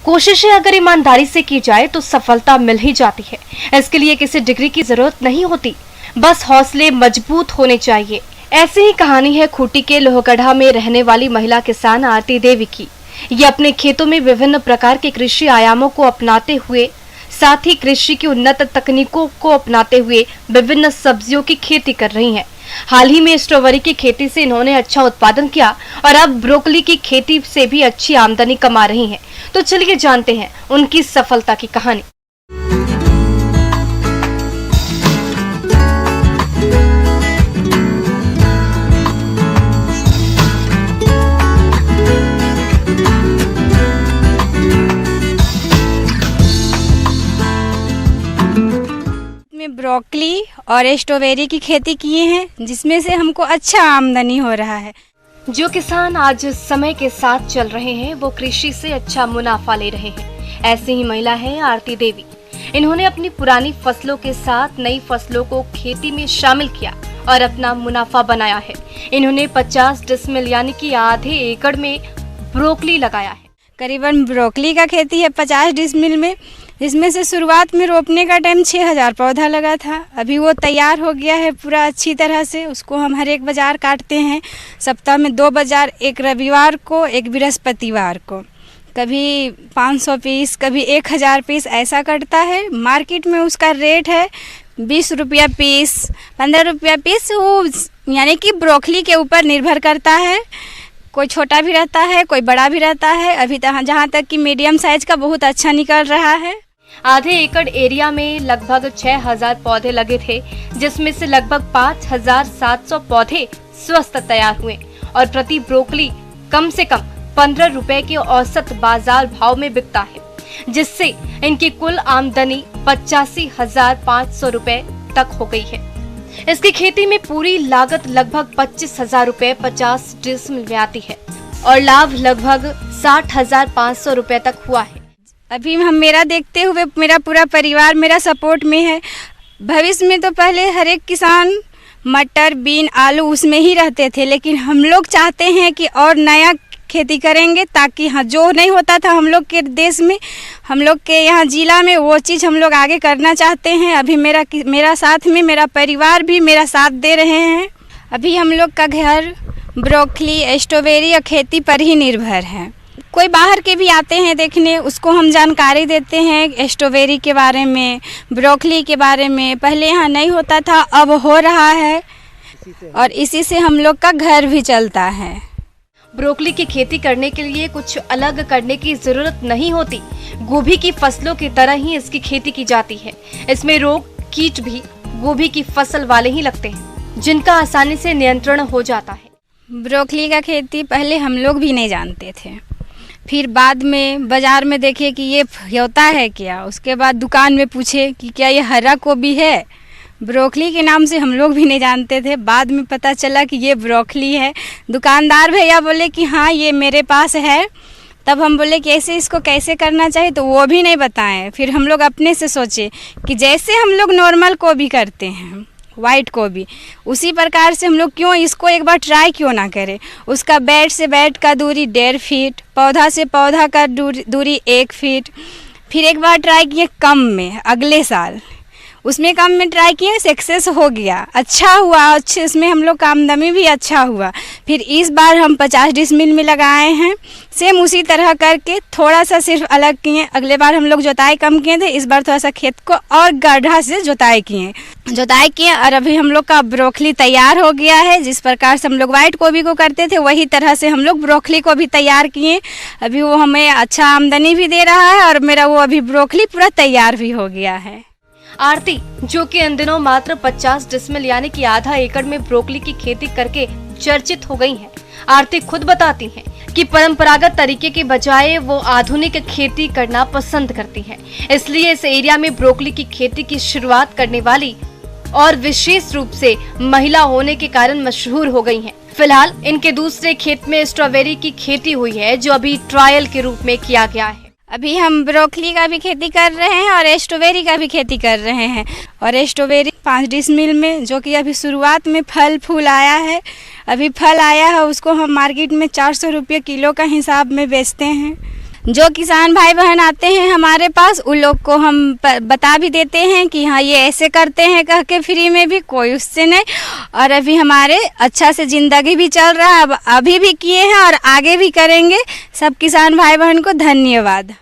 कोशिशें अगर ईमानदारी से की जाए तो सफलता मिल ही जाती है। इसके लिए किसी डिग्री की जरूरत नहीं होती, बस हौसले मजबूत होने चाहिए। ऐसी ही कहानी है खूंटी के लोहगढ़ा में रहने वाली महिला किसान आरती देवी की। ये अपने खेतों में विभिन्न प्रकार के कृषि आयामों को अपनाते हुए, साथ ही कृषि की उन्नत तकनीकों को अपनाते हुए विभिन्न सब्जियों की खेती कर रही हैं। हाल ही में स्ट्रॉबेरी की खेती से इन्होंने अच्छा उत्पादन किया और अब ब्रोकली की खेती से भी अच्छी आमदनी कमा रही हैं। तो चलिए जानते हैं उनकी सफलता की कहानी। में ब्रोकली और स्ट्रॉबेरी की खेती किए हैं, जिसमें से हमको अच्छा आमदनी हो रहा है। जो किसान आज समय के साथ चल रहे हैं वो कृषि से अच्छा मुनाफा ले रहे हैं। ऐसी ही महिला है आरती देवी। इन्होंने अपनी पुरानी फसलों के साथ नई फसलों को खेती में शामिल किया और अपना मुनाफा बनाया है। इन्होंने 50 डिसमिल यानी कि आधे एकड़ में ब्रोकली लगाया है। करीबन ब्रोकली का खेती है 50 डिसमिल में। इसमें से शुरुआत में रोपने का टाइम 6000 पौधा लगा था। अभी वो तैयार हो गया है पूरा अच्छी तरह से। उसको हम हर एक बाजार काटते हैं, सप्ताह में 2 बाजार, एक रविवार को, एक बृहस्पतिवार को। कभी 500 पीस, कभी 1000 पीस ऐसा कटता है। मार्केट में उसका रेट है 20 रुपया पीस, 15 रुपया पीस। वो यानी कि ब्रोकली के ऊपर निर्भर करता है। कोई छोटा भी रहता है, कोई बड़ा भी रहता है। अभी जहाँ तक कि मीडियम साइज का बहुत अच्छा निकल रहा है। आधे एकड़ एरिया में लगभग 6000 पौधे लगे थे, जिसमें से लगभग 5700 पौधे स्वस्थ तैयार हुए और प्रति ब्रोकली कम से कम 15 रुपए के औसत बाजार भाव में बिकता है, जिससे इनकी कुल आमदनी 85,500 रुपए तक हो गई है। इसकी खेती में पूरी लागत लगभग 25,000 रुपए 50 डिसमिल में आती है और लाभ लगभग 60,500 रुपए तक हुआ है। अभी हम मेरा देखते हुए मेरा पूरा परिवार मेरा सपोर्ट में है। भविष्य में तो पहले हर एक किसान मटर, बीन, आलू उसमें ही रहते थे, लेकिन हम लोग चाहते हैं कि और नया खेती करेंगे, ताकि हाँ जो नहीं होता था हम लोग के देश में, हम लोग के यहाँ जिला में, वो चीज़ हम लोग आगे करना चाहते हैं। अभी मेरा साथ में मेरा परिवार भी मेरा साथ दे रहे हैं। अभी हम लोग का घर ब्रोकली, स्ट्रॉबेरी और खेती पर ही निर्भर है। कोई बाहर के भी आते हैं देखने, उसको हम जानकारी देते हैं स्ट्रॉबेरी के बारे में, ब्रोकली के बारे में। पहले यहाँ नहीं होता था, अब हो रहा है और इसी से हम लोग का घर भी चलता है। ब्रोकली की खेती करने के लिए कुछ अलग करने की जरूरत नहीं होती। गोभी की फसलों की तरह ही इसकी खेती की जाती है। इसमें रोग कीट भी गोभी की फसल वाले ही लगते हैं, जिनका आसानी से नियंत्रण हो जाता है। ब्रोकली का खेती पहले हम लोग भी नहीं जानते थे, फिर बाद में बाजार में देखे कि ये होता है क्या। उसके बाद दुकान में पूछे कि क्या ये हरा गोभी है। ब्रोकली के नाम से हम लोग भी नहीं जानते थे, बाद में पता चला कि ये ब्रोकली है। दुकानदार भैया बोले कि हाँ ये मेरे पास है। तब हम बोले कि ऐसे इसको कैसे करना चाहिए, तो वो भी नहीं बताएं। फिर हम लोग अपने से सोचे कि जैसे हम लोग नॉर्मल गोभी करते हैं, वाइट गोभी, उसी प्रकार से हम लोग क्यों इसको एक बार ट्राई क्यों ना करें। उसका बेड से बेड का दूरी 1.5 फीट, पौधा से पौधा का दूरी 1 फीट। फिर एक बार ट्राई किए कम में, अगले साल उसमें कम में ट्राई किए, सक्सेस हो गया, अच्छा हुआ, अच्छे इसमें हम लोग का आमदनी भी अच्छा हुआ। फिर इस बार हम 50 डिसमिल में लगाए हैं। सेम उसी तरह करके थोड़ा सा सिर्फ अलग किए। अगले बार हम लोग जोताई कम किए थे, इस बार थोड़ा सा खेत को और गड्ढा से जोताई किए और अभी हम लोग का ब्रोकली तैयार हो गया है। जिस प्रकार से हम लोग वाइट गोभी को करते थे, वही तरह से हम लोग ब्रोकली को भी तैयार किए। अभी वो हमें अच्छा आमदनी भी दे रहा है और मेरा वो अभी ब्रोकली पूरा तैयार भी हो गया है। आरती, जो कि इन दिनों मात्र 50 डिसमिल यानी कि आधा एकड़ में ब्रोकली की खेती करके चर्चित हो गई हैं। आरती खुद बताती हैं कि परंपरागत तरीके के बजाय वो आधुनिक खेती करना पसंद करती हैं। इसलिए इस एरिया में ब्रोकली की खेती की शुरुआत करने वाली और विशेष रूप से महिला होने के कारण मशहूर हो गई हैं। फिलहाल इनके दूसरे खेत में स्ट्रॉबेरी की खेती हुई है, जो अभी ट्रायल के रूप में किया गया है। अभी हम ब्रोकली का भी खेती कर रहे हैं और स्ट्रॉबेरी का भी खेती कर रहे हैं। और स्ट्रॉबेरी 5 डिसमिल में, जो कि अभी शुरुआत में फल फूल आया है, अभी फल आया है, उसको हम मार्केट में 400 रुपये किलो का हिसाब में बेचते हैं। जो किसान भाई बहन आते हैं हमारे पास उन लोग को हम बता भी देते हैं कि हाँ ये ऐसे करते हैं कह के, फ्री में भी, कोई उससे नहीं। और अभी हमारे अच्छा से ज़िंदगी भी चल रहा है, अब अभी भी किए हैं और आगे भी करेंगे। सब किसान भाई बहन को धन्यवाद।